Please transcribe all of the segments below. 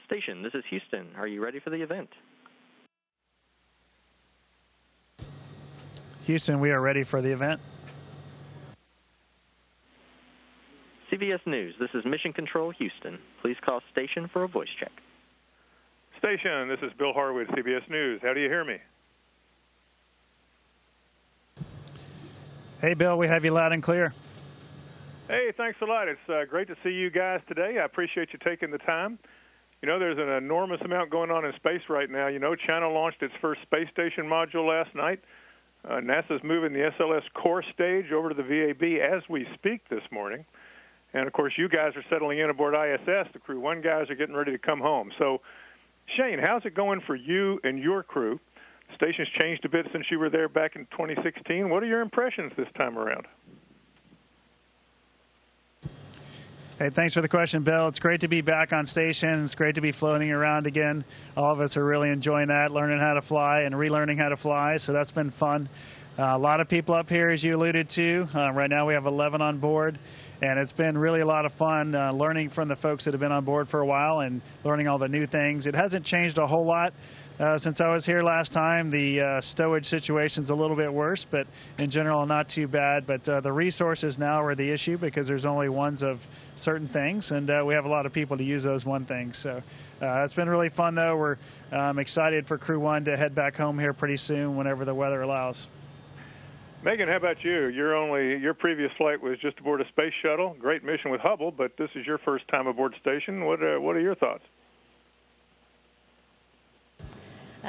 Station, this is Houston. Are you ready for the event? Houston, we are ready for the event. CBS News, this is Mission Control, Houston. Please call station for a voice check. Station, this is Bill Harwood, CBS News. How do you hear me? Hey, Bill, we have you loud and clear. Hey, thanks a lot. It's great to see you guys today. I appreciate you taking the time. You know, there's an enormous amount going on in space right now. You know, China launched its first space station module last night. NASA's moving the SLS core stage over to the VAB as we speak this morning. And, of course, you guys are settling in aboard ISS. The Crew 1 guys are getting ready to come home. So, Shane, how's it going for you and your crew? The station's changed a bit since you were there back in 2016. What are your impressions this time around? Hey, thanks for the question, Bill. It's great to be back on station. It's great to be floating around again. All of us are really enjoying that, learning how to fly and relearning how to fly, so that's been fun. A lot of people up here, as you alluded to. Right now we have 11 on board, and it's been really a lot of fun learning from the folks that have been on board for a while and learning all the new things. It hasn't changed a whole lot since I was here last time. The stowage situation's a little bit worse, but in general not too bad. But the resources now are the issue because there's only ones of certain things, and we have a lot of people to use those one things. So it's been really fun, though. We're excited for Crew 1 to head back home here pretty soon whenever the weather allows. Megan, how about you? Your previous flight was just aboard a space shuttle. Great mission with Hubble, but this is your first time aboard station. What are your thoughts?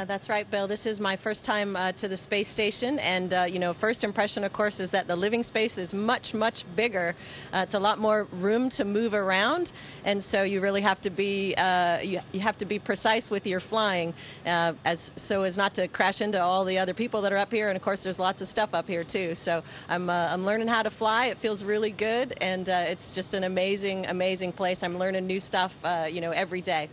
That's right, Bill. This is my first time to the space station, and first impression, of course, is that the living space is much, much bigger. It's a lot more room to move around, and so you really have to be you have to be precise with your flying, so as not to crash into all the other people that are up here. And of course, there's lots of stuff up here too. So I'm learning how to fly. It feels really good, and it's just an amazing, amazing place. I'm learning new stuff, every day.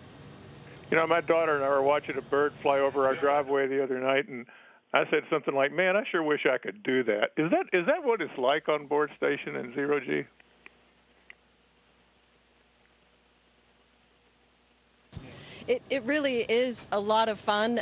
You know, my daughter and I were watching a bird fly over our driveway the other night, and I said something like, "Man, I sure wish I could do that." Is that what it's like on board station in zero G? It really is a lot of fun.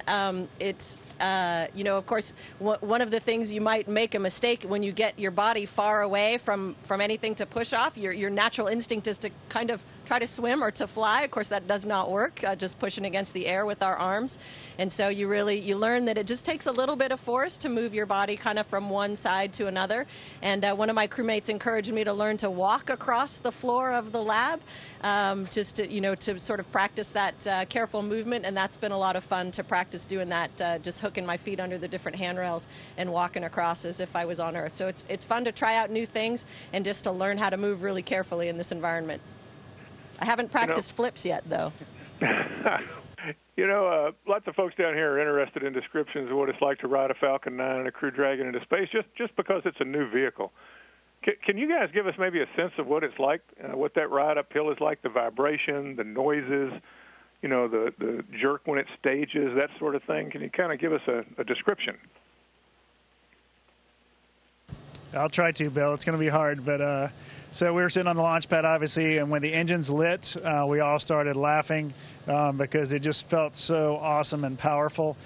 It's of course, one of the things you might make a mistake when you get your body far away from anything to push off. Your natural instinct is to kind of try to swim or to fly. Of course, that does not work, just pushing against the air with our arms. And so you learn that it just takes a little bit of force to move your body kind of from one side to another. And one of my crewmates encouraged me to learn to walk across the floor of the lab, just to sort of practice that careful movement. And that's been a lot of fun to practice doing that, just hooking my feet under the different handrails and walking across as if I was on Earth. So it's fun to try out new things and just to learn how to move really carefully in this environment. I haven't practiced flips yet, though. Lots of folks down here are interested in descriptions of what it's like to ride a Falcon 9 and a Crew Dragon into space, just because it's a new vehicle. Can you guys give us maybe a sense of what it's like, what that ride uphill is like, the vibration, the noises, the jerk when it stages, that sort of thing? Can you kind of give us a description? I'll try to, Bill. It's going to be hard, but so we were sitting on the launch pad, obviously, and when the engines lit, we all started laughing because it just felt so awesome and powerful.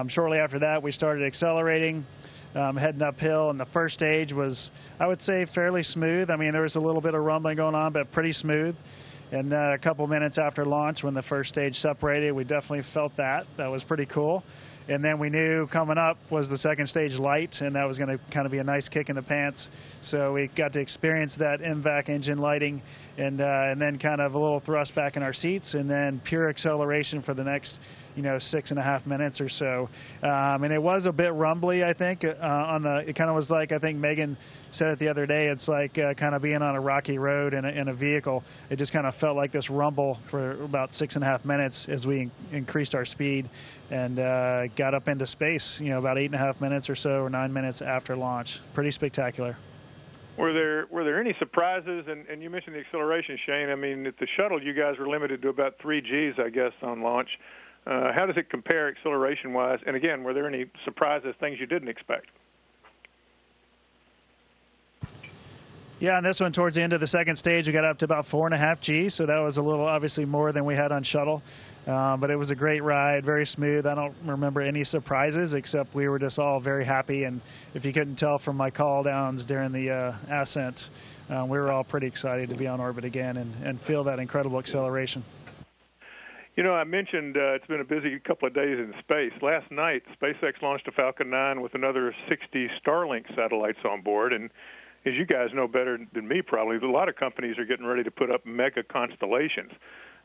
Shortly after that, we started accelerating, heading uphill, and the first stage was, I would say, fairly smooth. I mean, there was a little bit of rumbling going on, but pretty smooth. And a couple minutes after launch, when the first stage separated, we definitely felt that. That was pretty cool. And then we knew coming up was the second stage light, and that was going to kind of be a nice kick in the pants. So we got to experience that MVAC engine lighting, and then kind of a little thrust back in our seats, and then pure acceleration for the next 6.5 minutes or so. And it was a bit rumbly, I think. It kind of was like, I think Megan said it the other day, it's like kind of being on a rocky road in a vehicle. It just kind of felt like this rumble for about 6.5 minutes as we increased our speed and got up into space, about 8.5 minutes or so, or 9 minutes after launch. Pretty spectacular. Were there any surprises? And you mentioned the acceleration, Shane. I mean, at the shuttle, you guys were limited to about 3 Gs, I guess, on launch. How does it compare acceleration-wise? And again, were there any surprises, things you didn't expect? Yeah, and this one towards the end of the second stage, we got up to about 4.5 G, so that was a little obviously more than we had on shuttle. But it was a great ride, very smooth. I don't remember any surprises except we were just all very happy. And if you couldn't tell from my call downs during the ascent, we were all pretty excited to be on orbit again and feel that incredible acceleration. You know, I mentioned it's been a busy couple of days in space. Last night, SpaceX launched a Falcon 9 with another 60 Starlink satellites on board. And as you guys know better than me probably, a lot of companies are getting ready to put up mega constellations.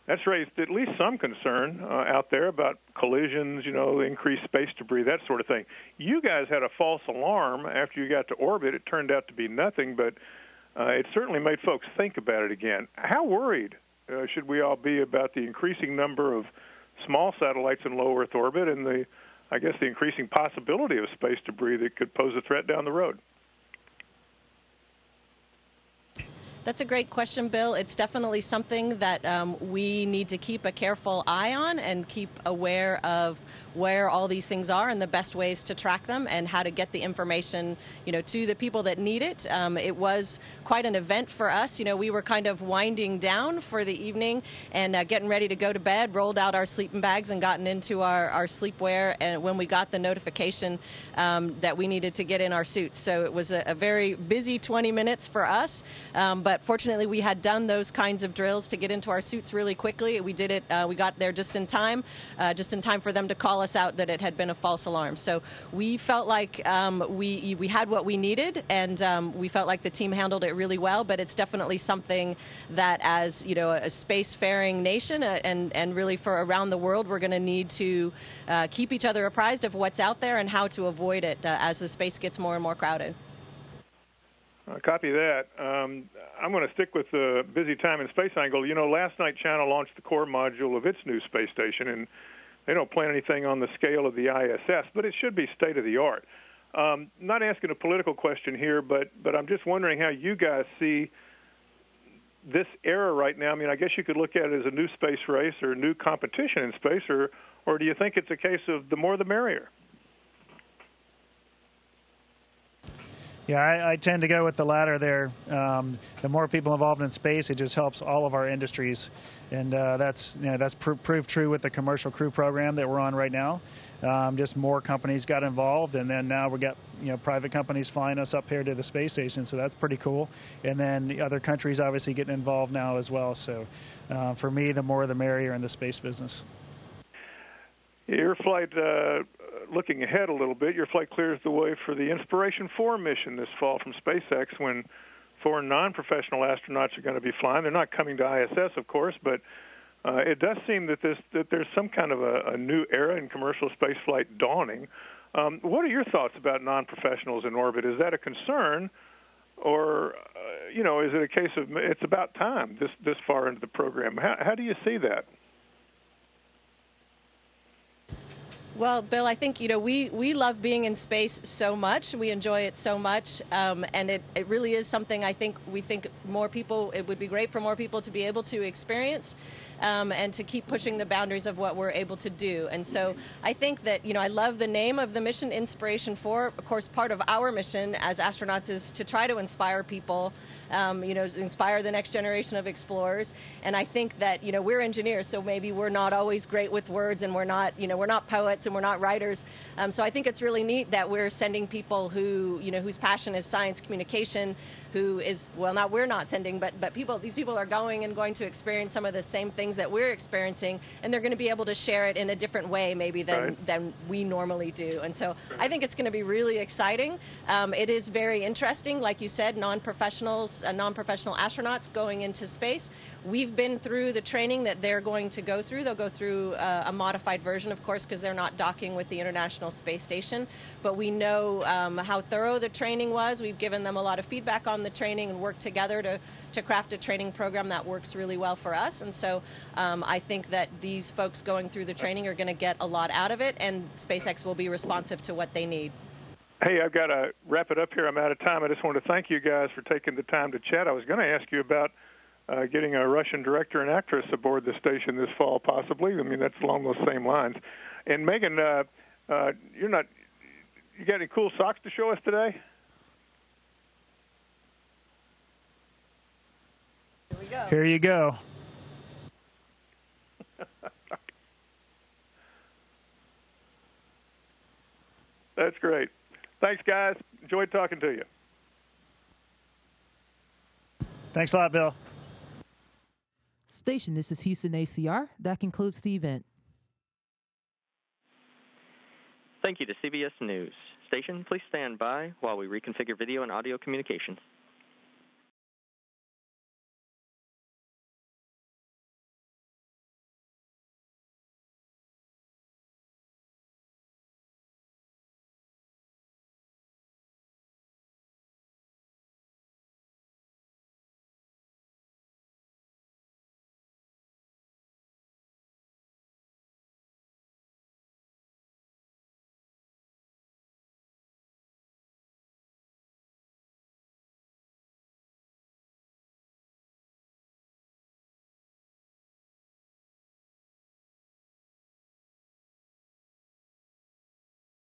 That's raised at least some concern out there about collisions, you know, increased space debris, that sort of thing. You guys had a false alarm after you got to orbit. It turned out to be nothing, but it certainly made folks think about it again. How worried should we all be about the increasing number of small satellites in low Earth orbit and the increasing possibility of space debris that could pose a threat down the road? That's a great question, Bill. It's definitely something that we need to keep a careful eye on and keep aware of where all these things are and the best ways to track them and how to get the information, you know, to the people that need it. It was quite an event for us. You know, we were kind of winding down for the evening and getting ready to go to bed, rolled out our sleeping bags and gotten into our sleepwear, and when we got the notification that we needed to get in our suits. So it was a very busy 20 minutes for us, but fortunately we had done those kinds of drills to get into our suits really quickly. We did it, we got there just in time for them to call us out that it had been a false alarm. So we felt like we had what we needed, and we felt like the team handled it really well, but it's definitely something that, as you know, a spacefaring nation and really for around the world, we're going to need to keep each other apprised of what's out there and how to avoid it as the space gets more and more crowded. Copy that. I'm going to stick with the busy time in space angle. You know, last night China launched the core module of its new space station, and they don't plan anything on the scale of the ISS, but it should be state-of-the-art. Not asking a political question here, but I'm just wondering how you guys see this era right now. I mean, I guess you could look at it as a new space race or new competition in space, or do you think it's a case of the more the merrier? Yeah, I tend to go with the latter there. The more people involved in space, it just helps all of our industries, and that's proved true with the commercial crew program that we're on right now. Just more companies got involved, and then now we got private companies flying us up here to the space station, so that's pretty cool. And then the other countries obviously getting involved now as well. So for me, the more the merrier in the space business. Your flight, looking ahead a little bit, your flight clears the way for the Inspiration 4 mission this fall from SpaceX, when 4 non-professional astronauts are going to be flying. They're not coming to ISS, of course, but it does seem that there's some kind of a new era in commercial spaceflight dawning. What are your thoughts about non-professionals in orbit? Is that a concern, or is it a case of it's about time this far into the program? How do you see that? Well, Bill, I think, we love being in space so much. We enjoy it so much. And it really is something we think more people, it would be great for more people to be able to experience and to keep pushing the boundaries of what we're able to do. And so I think that, I love the name of the mission, Inspiration 4. Of course, part of our mission as astronauts is to try to inspire people, inspire the next generation of explorers. And I think that, we're engineers, so maybe we're not always great with words, and we're not poets and we're not writers. So I think it's really neat that we're sending people who, whose passion is science communication, we're not sending, but these people are going to experience some of the same things that we're experiencing, and they're going to be able to share it in a different way maybe than we normally do. And so I think it's going to be really exciting. It is very interesting, like you said, non-professional astronauts going into space. We've been through the training that they're going to go through. They'll go through a modified version, of course, because they're not docking with the International Space Station. But we know how thorough the training was. We've given them a lot of feedback on the training and worked together to craft a training program that works really well for us. And so I think that these folks going through the training are going to get a lot out of it, and SpaceX will be responsive to what they need. Hey, I've got to wrap it up here. I'm out of time. I just want to thank you guys for taking the time to chat. I was going to ask you about getting a Russian director and actress aboard the station this fall, possibly. I mean, that's along those same lines. And Megan, you got any cool socks to show us today? Here you go. That's great. Thanks, guys. Enjoyed talking to you. Thanks a lot, Bill. Station, this is Houston ACR. That concludes the event. Thank you to CBS News. Station, please stand by while we reconfigure video and audio communications.